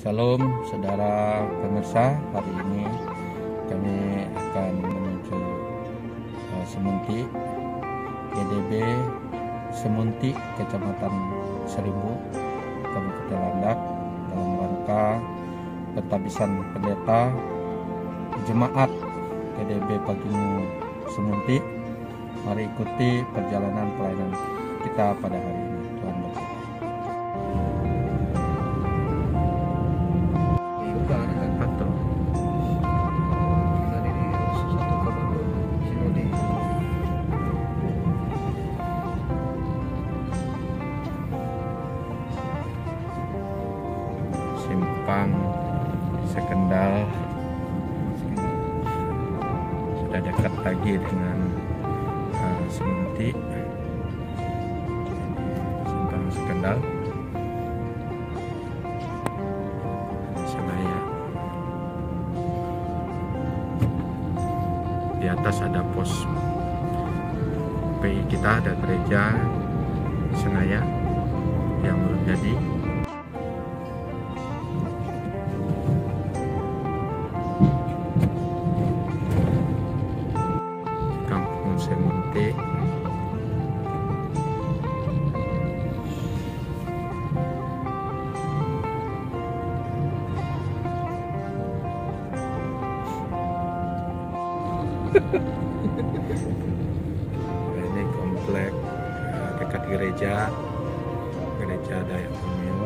Shalom saudara pemirsa, hari ini kami akan menuju Semunti, GDB Semunti, Kecamatan Seribu, Kabupaten Landak, dalam rangka pentabisan pendeta Jemaat GDB Pagimu Semunti. Mari ikuti perjalanan pelayanan kita pada hari ini. Tuhan berkati. Simpang Sekendal sudah dekat lagi dengan Semunti. Simpang Sekendal Senaya. Di atas ada pos PI kita, ada gereja Senaya yang belum jadi. Semunti. Ini komplek dekat gereja Dayak Pemiu.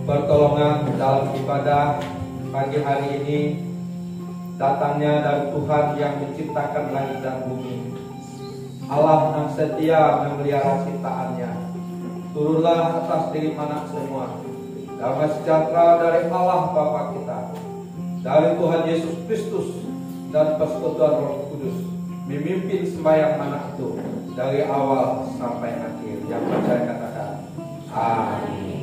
Pertolongan dalam ibadah pagi hari ini datangnya dari Tuhan yang menciptakan langit dan bumi, Allah yang setia memelihara ciptaannya. Turunlah atas diri anak semua damai sejahtera dari Allah Bapa kita, dari Tuhan Yesus Kristus, dan persekutuan Roh Kudus memimpin sembahyang anak itu dari awal sampai akhir. Yang percaya katakan amin.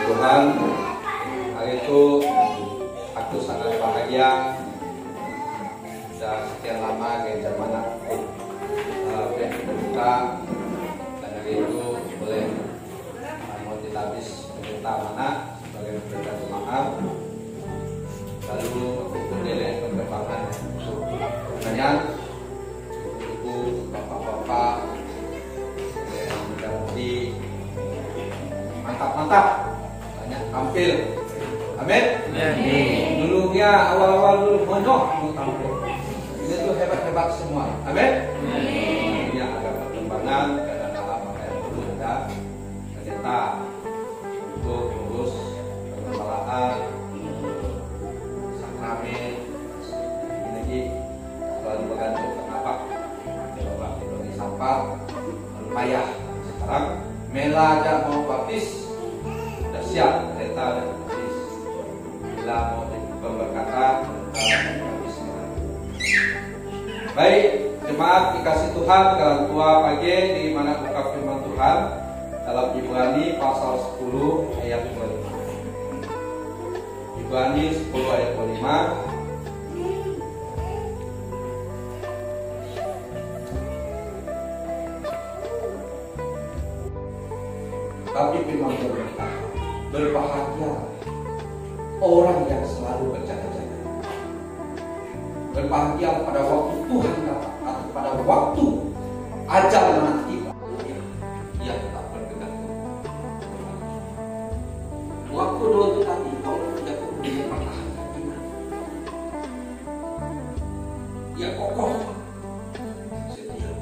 Tuhan, hari itu aku sangat bahagia dan sekian lama gereja mana berbuka, dan hari itu boleh mau ditabis pemerintah mana sebagai pemerintah jemaat, lalu untuk nilai perkembangan pertanyaan ibu, bapak-bapak yang menjadi mantap-mantap, banyak tampil, amin. Dulunya awal-awal dulu monok tampil, ini tuh hebat-hebat semua, amin. Ini ada perkembangan, kadang-kadang apa yang perlu ada pendeta untuk urus Bila ada mau baptis, sudah siap pendeta dan baptis. Bila mau pemberkatan, baptis. Baik, jemaat dikasih Tuhan, orang tua pagi di mana buka firman Tuhan dalam Ibrani pasal 10 ayat 25. Ibrani 10 ayat 25. Tapi firman Tuhan berkata, berbahagia orang yang selalu berjaga-jaga. Berbahagia pada waktu Tuhan datang atau pada waktu ajal nanti tiba. Ia tetap berpegang teguh. Waktu dua itu tadi kau tidak perlu mempertahankan iman. Ia kokoh setia.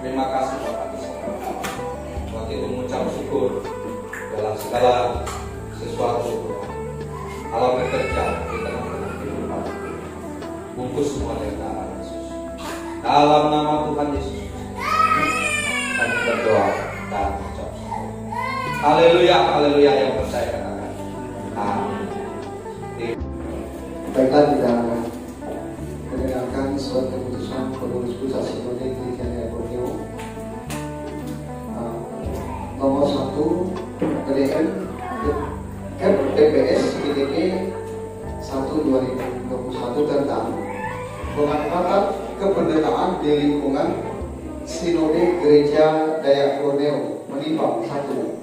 Terima kasih Bapak di sorga. Waktu itu mengucap syukur dalam segala sesuatu. Allah bekerja di tengah-tengah kehidupan. Bungkus semua dengan darah Yesus. Dalam nama Tuhan Yesus kami berdoa dan mengucap syukur. Haleluya, haleluya, yang percaya katakan amin. Baiklah, kita mendengarkan suatu keputusan pengurus pusat Sinode Gereja Daya Borneo nomor 1 PDM FPPS GDP 1/2021 tentang pengangkatan kependetaan di lingkungan Sinode Gereja Daya Borneo. Menimbang 1.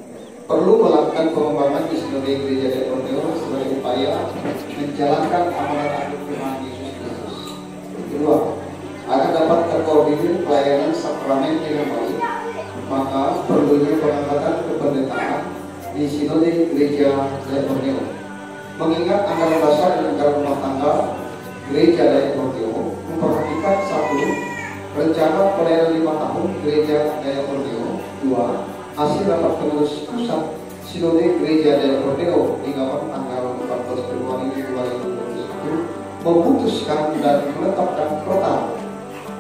Perlu melakukan pengembangan di Sinode Gereja Daya Borneo sebagai upaya menjalankan amanat akhir firman Yesus Kristus. 2. Agar dapat terkoordinir pelayanan sakramen dengan baik, maka perlunya pengangkatan kependetaan di Sinode Gereja Daya Borneo. Mengingat anggaran dasar dan anggaran rumah tangga Gereja Daya Borneo memperhatikan 1. Rencana pelayanan 5 tahun Gereja Daya Borneo. 2. Hasil rapat pengurus pusat Sinode Gereja Daya Borneo hingga tanggal 14 Februari 2021 memutuskan dan menetapkan pertama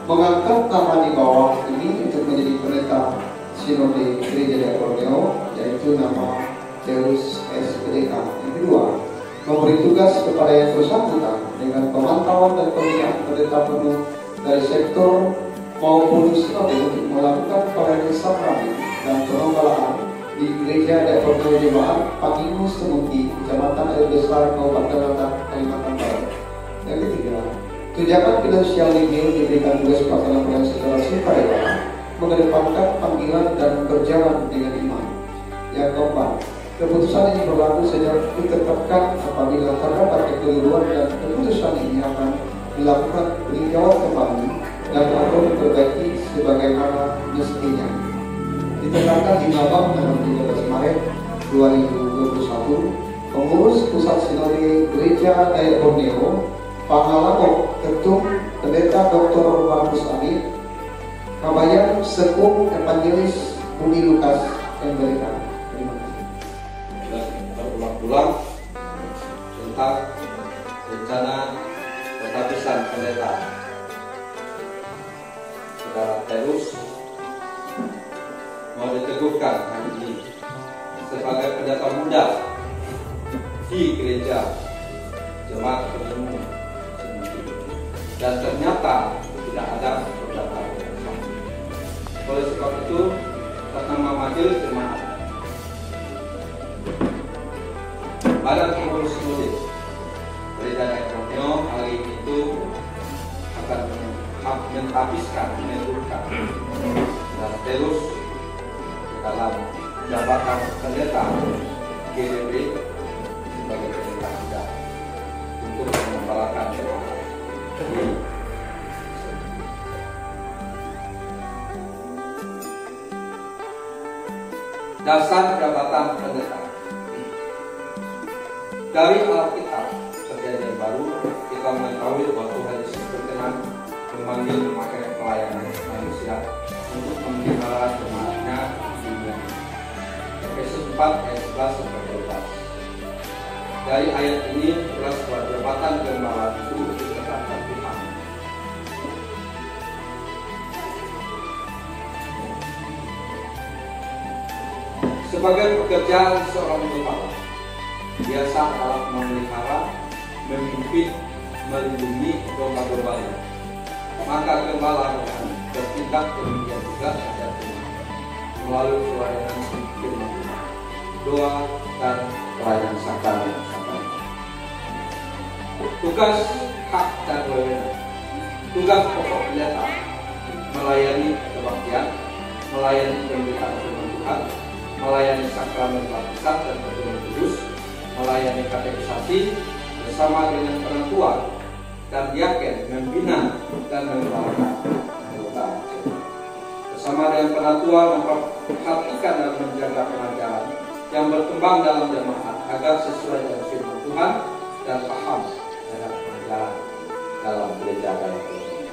mengangkat nama di bawah ini untuk menjadi pendeta Sinode Gereja Daya Borneo, yaitu nama Deus SPDK. Yang kedua, memberi tugas kepada yang bersangkutan dengan pemantauan dan pemilihan pendeta penuh dari sektor maupun sinode untuk melakukan pelayanan sakramen dan pengembala di Gereja Daya Borneo Jemaat Panginus Temuki, Kecamatan Air Besar, Kabupaten Latak, Kalimantan Barat. Yang ketiga, tunjangan finansial nihil diberikan tugas pelaksana pelayanan secara sukarela, mengedepankan panggilan dan berjalan dengan iman. Yang keempat, keputusan ini berlaku sejak ditetapkan apabila terdapat kekeliruan dan keputusan ini akan dilakukan peninjauan kembali dan akan diperbaiki sebagaimana mestinya. Ditetapkan di Babang tanggal 13 Maret 2021, pengurus pusat Sinode Gereja Daya Borneo, Pangalamo Ketum Pendeta Dr. Markus Amin, Kabayan Sekung Evangelis Budi Lukas Embereka. Terima kasih. Berulang-ulang tentang rencana penghabisan pendeta Saudara Terus mau diteguhkan hari ini sebagai pendeta muda di gereja Jemaat Ketemu dan ternyata tidak ada pendeta yang sama. Oleh sebab itu, atas nama Majelis Jemaat, Badan Pengurus Sinode Gereja Dayak Borneo hari itu akan menghabiskan, menentukan dan terus dalam jabatan pendeta GDB sebagai pendeta muda untuk mengembalakan jemaat. Dasar jabatan pendeta. Dari Alkitab Perjanjian Baru kita mengetahui bahwa Tuhan Yesus berkenan memanggil memakai pelayanan manusia untuk memelihara jemaatnya di dunia. Efesus 4 ayat 11 sampai 12. Dari ayat ini jelas bahwa jabatan gembala itu ditetapkan Tuhan. Sebagai pekerjaan seorang gembala, biasa dalam memelihara, memimpin, melindungi domba-dombanya. Maka gembala bertindak demikian juga terhadap jemaat melalui pelayanan firman Tuhan, doa dan pelayanan sakramen. Tugas, hak dan wewenang. Tugas pokok pendeta melayani kebaktian, melayani pemberitaan firman Tuhan, melayani sakramen baptisan dan perjamuan kudus, melayani katekisasi bersama dengan penatua dan diaken, membina dan mengembalakan anggota. Bersama dengan penatua memperhatikan dan menjaga pengajaran yang berkembang dalam jemaat agar sesuai dengan firman Tuhan dan paham terhadap pengajaran dalam gereja Dayak Borneo.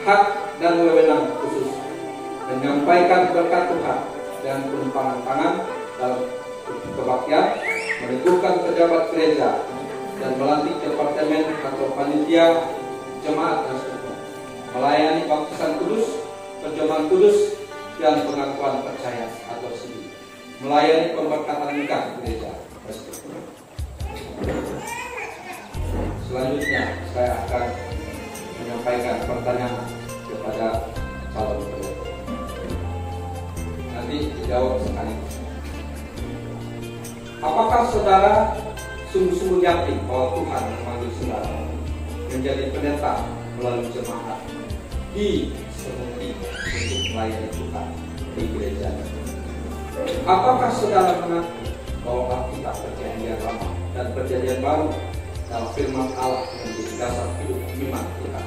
Hak dan wewenang khusus menyampaikan berkat Tuhan dan penumpangan tangan dalam kebaktian, meneguhkan pejabat gereja dan melantik departemen atau panitia jemaat dan seterusnya, melayani baptisan kudus, perjamuan kudus dan pengakuan percaya atau siri, melayani pemberkatan nikah gereja dan seterusnya. Selanjutnya saya akan menyampaikan pertanyaan kepada calon pendeta. Nanti dijawab sekaligus. Apakah saudara sungguh-sungguh yakin bahwa Tuhan memanggil saudara menjadi pendeta melalui jemaat di Semuti untuk melayani Tuhan di gereja? Apakah saudara mengaku bahwa Alkitab Perjanjian Lama dan Perjanjian Baru dalam firman Allah menjadi dasar hidup iman kita?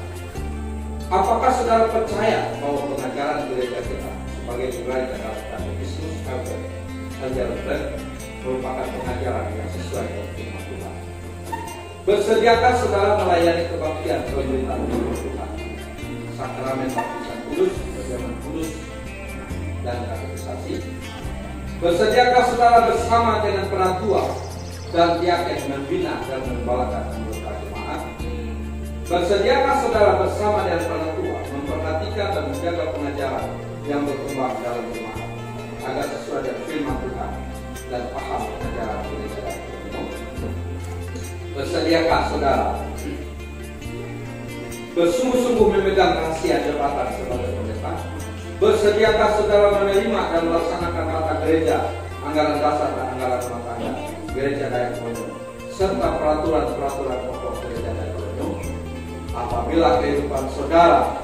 Apakah saudara percaya bahwa pengajaran gereja kita sebagai diuraikan dalam Katekismus Ajaran Berat merupakan pengajaran yang sesuai dengan firman Tuhan? Bersediakah saudara melayani kebaktian pemberitaan firman Tuhan, sakramen baptisan kudus, perjamuan kudus, dan katekisasi? Bersediakah saudara bersama dengan penatua dan diaken membina dan mengembalakan anggota jemaat? Bersediakah saudara bersama dengan penatua memperhatikan dan menjaga pengajaran yang berkembang dalam jemaat agar sesuai dengan firman Tuhan dan paham pengajaran gereja Dayak Borneo? Bersediakah saudara bersungguh-sungguh memegang rahasia jabatan sebagai pendeta? Bersediakah saudara menerima dan melaksanakan tata gereja, anggaran dasar dan anggaran rumah tangga gereja Dayak Borneo, serta peraturan-peraturan pokok gereja Dayak Borneo? Apabila kehidupan saudara,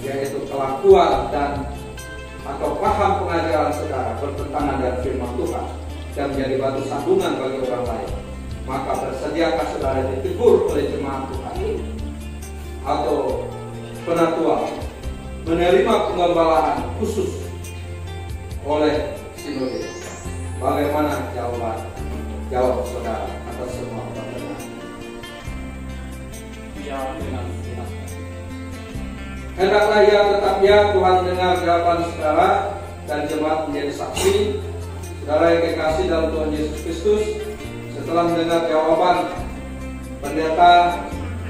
yaitu kelakuan dan atau paham pengajaran saudara bertentangan dengan firman Tuhan dan menjadi batu sandungan bagi orang lain, maka bersediakah saudara ditegur oleh jemaat Tuhan atau penatua, menerima penggembalaan khusus oleh sinode? Bagaimana jawab saudara atas semua pertanyaan? Ya, dengan senang. Hendaklah ya tetap ya Tuhan dengar jawaban saudara dan jemaat menjadi saksi. Saudara yang kekasih dalam Tuhan Yesus Kristus, setelah mendengar jawaban pendeta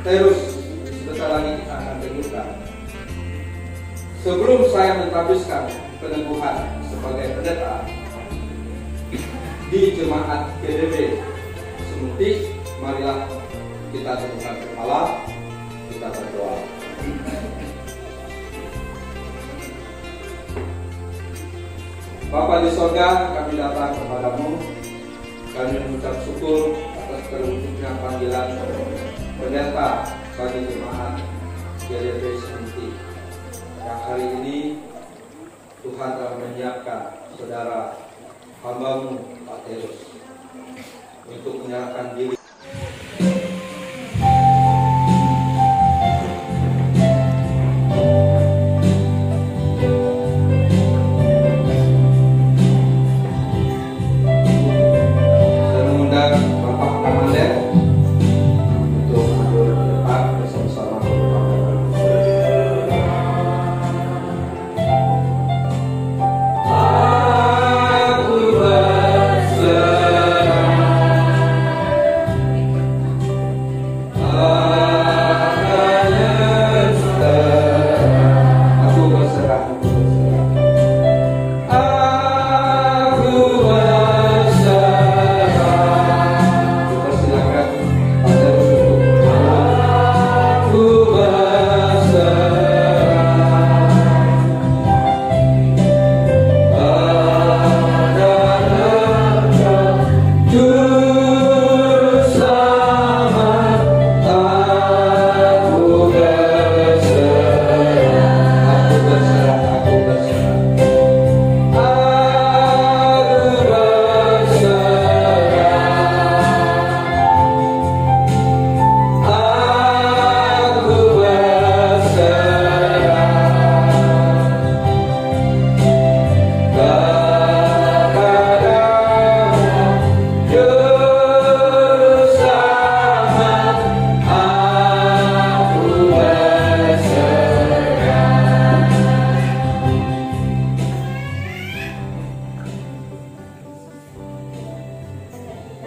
terus sebentar lagi kita akan dengarkan. Sebelum saya mentabiskan peneguhan sebagai pendeta, di jemaat GDB Semuti. Marilah kita tundukkan kepala, kita berdoa. Bapa di sorga, kami datang kepadamu. Kami mengucap syukur atas terwujudnya panggilan pendeta bagi jemaat GDB Semuti, yang hari ini Tuhan telah menyiapkan saudara hamba-Mu Pak Terus untuk menyerahkan diri.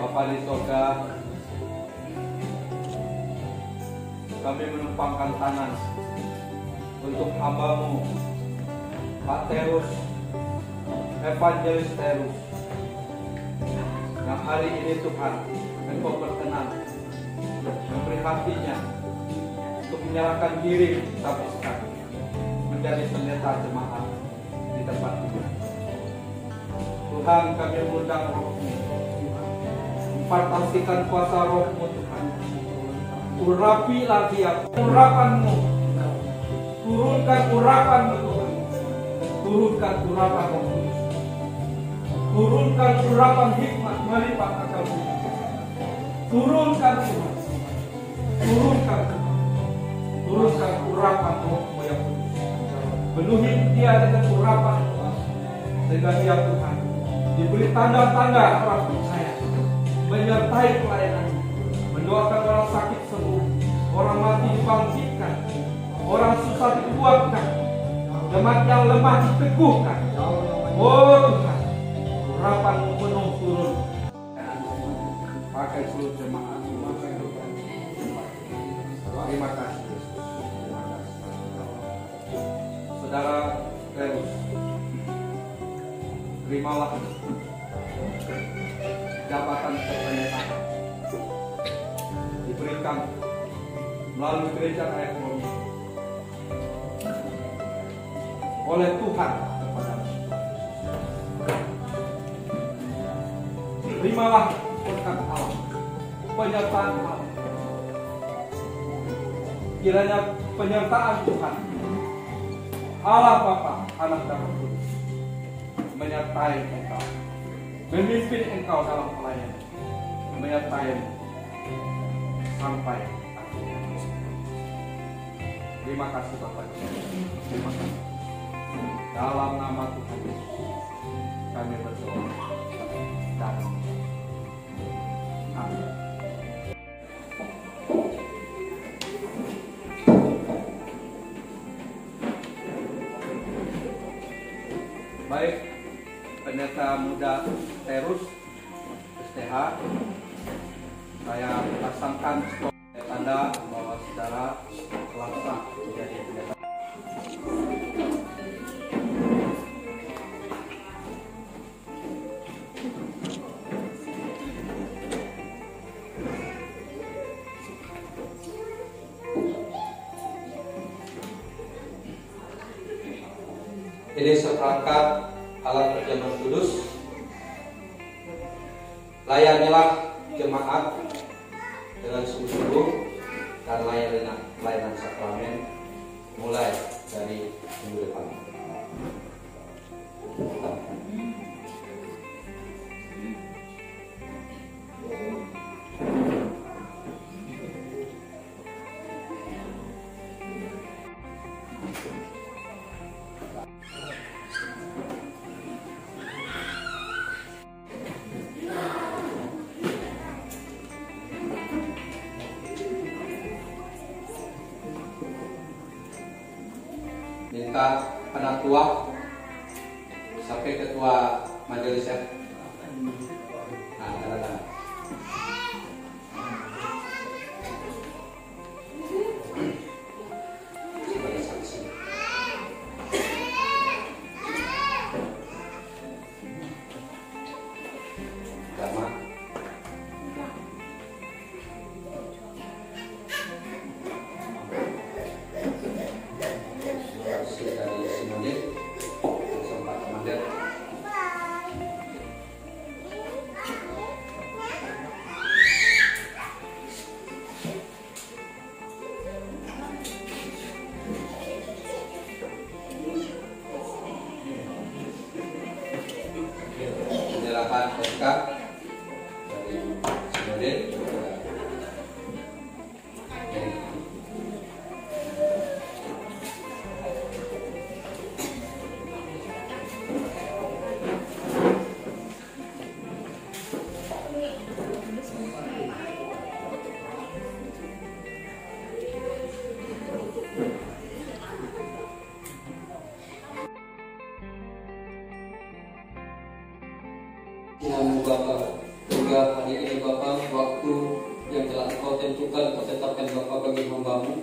Bapa di sorga, kami menumpangkan tangan untuk hamba-Mu Pak Terus, Evangelis Terus, yang hari ini Tuhan Engkau berkenan memberi hatinya untuk menyerahkan diri sampai sekarang menjadi pendeta jemaat di tempat ini. Tuhan, kami mengundang Roh-Mu, impartasikan kuasa Roh-Mu Tuhan. Urapilah dia, urapan-Mu, turunkan urapan-Mu Tuhan, turunkan urapan Roh Kudus, turunkan urapan hikmat melipat akal budi, turunkan Tuhan, turunkan Tuhan, turunkan urapan Roh-Mu yang kudus, penuhi dia dengan urapan Tuhan, sehingga dia Tuhan diberi tanda-tanda orang percaya, menyertai pelayanannya, mendoakan orang sakit sembuh, orang mati dibangkitkan, orang susah dikuatkan, jemaat yang lemah diteguhkan. Oh Tuhan, urapan-Mu penuh turun. Pakai seluruh jemaat, terima kasih Yesus. Terima kasih. Saudara Terus, terimalah jabatan kependetaan diberikan melalui gereja Dayak Kurnia oleh Tuhan kepadamu. Terimalah berkat Allah, penyertaan Allah. Kiranya penyertaan Tuhan, Allah Bapa, Anak dan Roh Kudus, menyertai engkau, memimpin engkau dalam pelayanan, menyertai sampai akhir. Terima kasih Bapak. Terima kasih. Dalam nama Tuhan Yesus kami berdoa dan amin. Baik, pendeta muda Terus STH, saya pasangkan tanda bahwa saudara telah sah menjadi pendeta. Ini seperangkat alat perjamuan kudus. Layanilah jemaat dengan sungguh-sungguh dan layanan sakramen mulai dari minggu depan. Minta anak tua sampai ketua majelis ya. Nah, tanda-tanda. Sebagai saksi. Agama. Dari Sinode sempat komandan. Penyerahan SK dari Sinode. Namun Bapa, hingga hari ini Bapa, waktu yang telah Engkau tentukan, Engkau tetapkan Bapa bagi hamba-Mu,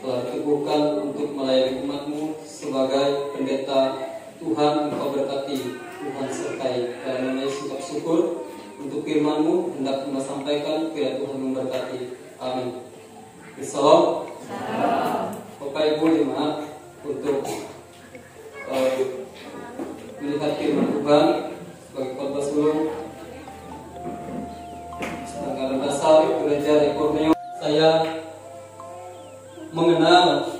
telah diteguhkan untuk melayani umat-Mu sebagai pendeta. Tuhan, Engkau berkati, Tuhan sertai. Dalam nama Yesus ucap syukur untuk firman-Mu hendak Engkau sampaikan, kiranya Tuhan memberkati. Amin. Salam. Bapak Ibu jemaat, untuk melihat firman Tuhan sebagai khotbah sebelum anggaran dasar gereja Reformeo. Saya mengenal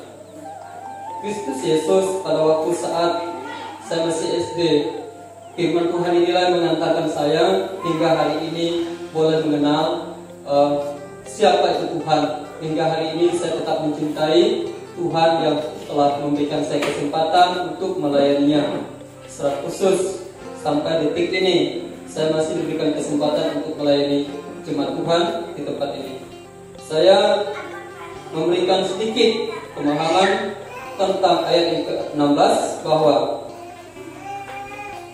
Kristus Yesus pada waktu saat saya masih SD. Firman Tuhan inilah yang mengantarkan saya hingga hari ini boleh mengenal siapa itu Tuhan. Hingga hari ini saya tetap mencintai Tuhan yang telah memberikan saya kesempatan untuk melayaninya. Secara khusus sampai detik ini saya masih diberikan kesempatan untuk melayani jemaat Tuhan di tempat ini. Saya memberikan sedikit pemahaman tentang ayat yang ke-16 bahwa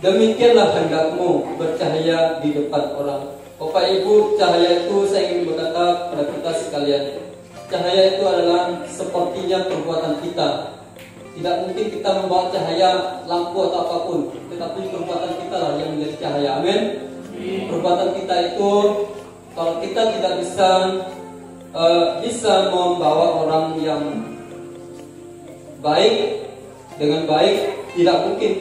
demikianlah hendakmu bercahaya di depan orang. Bapak Ibu, cahaya itu saya ingin berkata kepada kita sekalian, cahaya itu adalah sepertinya perbuatan kita. Tidak mungkin kita membawa cahaya lampu atau apapun, tetapi perbuatan kita lah yang menjadi cahaya. Amin. Perbuatan kita itu, kalau kita tidak bisa membawa orang yang baik dengan baik, tidak mungkin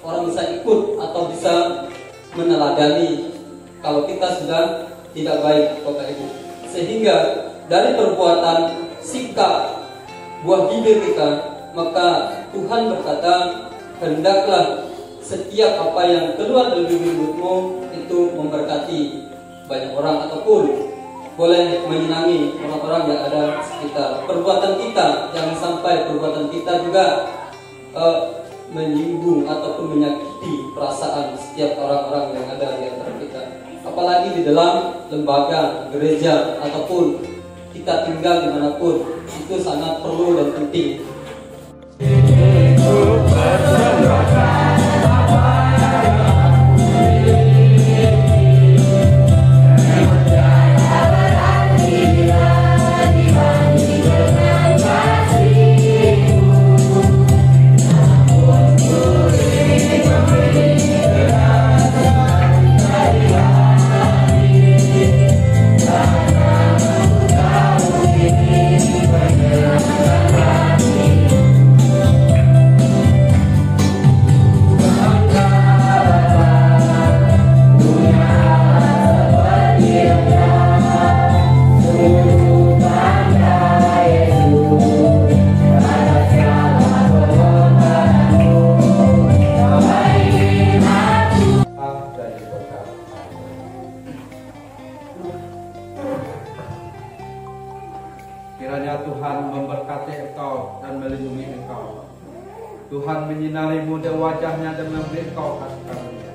orang bisa ikut atau bisa meneladani kalau kita sudah tidak baik, Bapak Ibu. Sehingga dari perbuatan, sikap, buah bibir kita, maka Tuhan berkata, hendaklah setiap apa yang keluar dari mulutmu itu memberkati banyak orang ataupun boleh menyenangi orang-orang yang ada sekitar. Perbuatan kita, jangan sampai perbuatan kita juga menyinggung ataupun menyakiti perasaan setiap orang-orang yang ada di antara kita. Apalagi di dalam lembaga, gereja ataupun kita tinggal dimanapun, itu sangat perlu dan penting. Kiranya Tuhan memberkati engkau dan melindungi engkau. Tuhan menyinarimu dari wajahnya dan memberi engkau kasih karunia.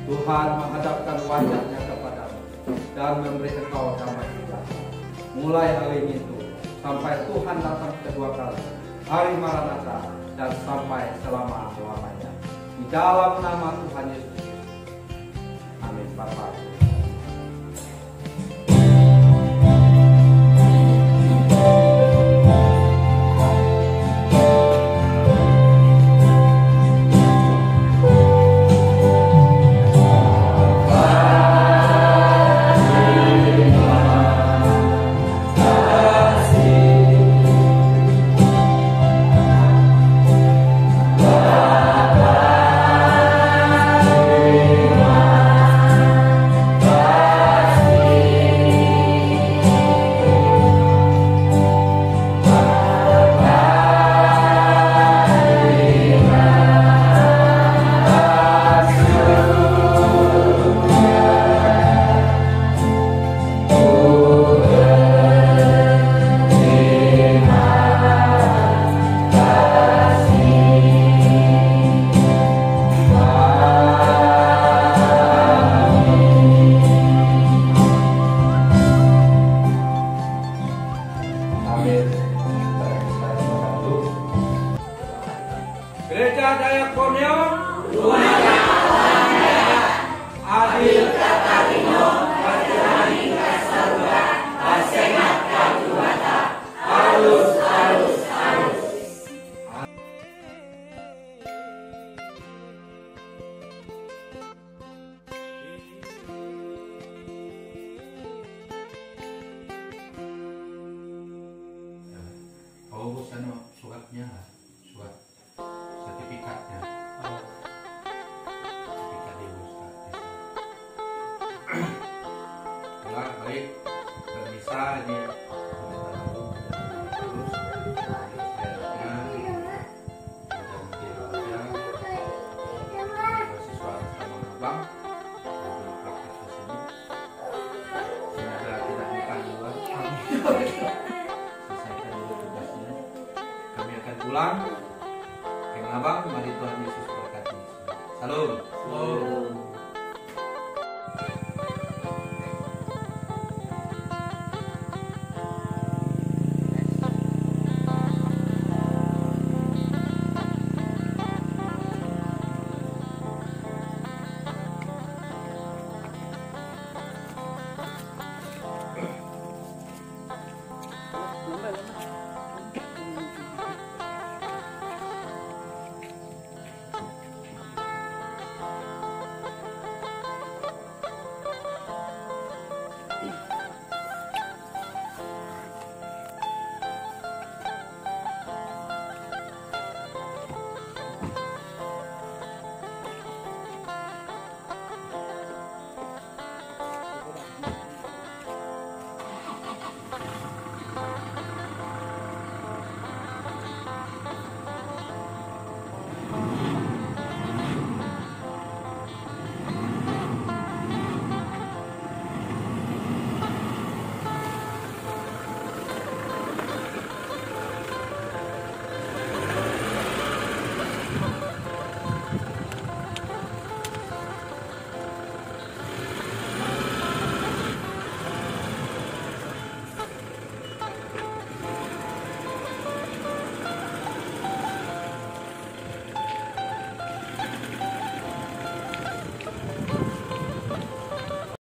Tuhan menghadapkan wajahnya kepadamu dan memberi engkau damai sejahtera. Mulai hari itu sampai Tuhan datang kedua kali, hari Maranatha, dan sampai selama-lamanya. Di dalam nama Tuhan Yesus. Amin. Bapak. Gereja Dayak Borneo, adil katarimo, berjalan ke surga, bersehat katuata, harus. Oh, bosan suratnya, surat sertifikatnya. Sertifikat di Ustaz. Enggak baik, bisa ini. Terus, siswa sama abang, praktis di sini. Semoga tidak nikah juga. Kami akan pulang. Abang, mari Tuhan Yesus berkati. Salam.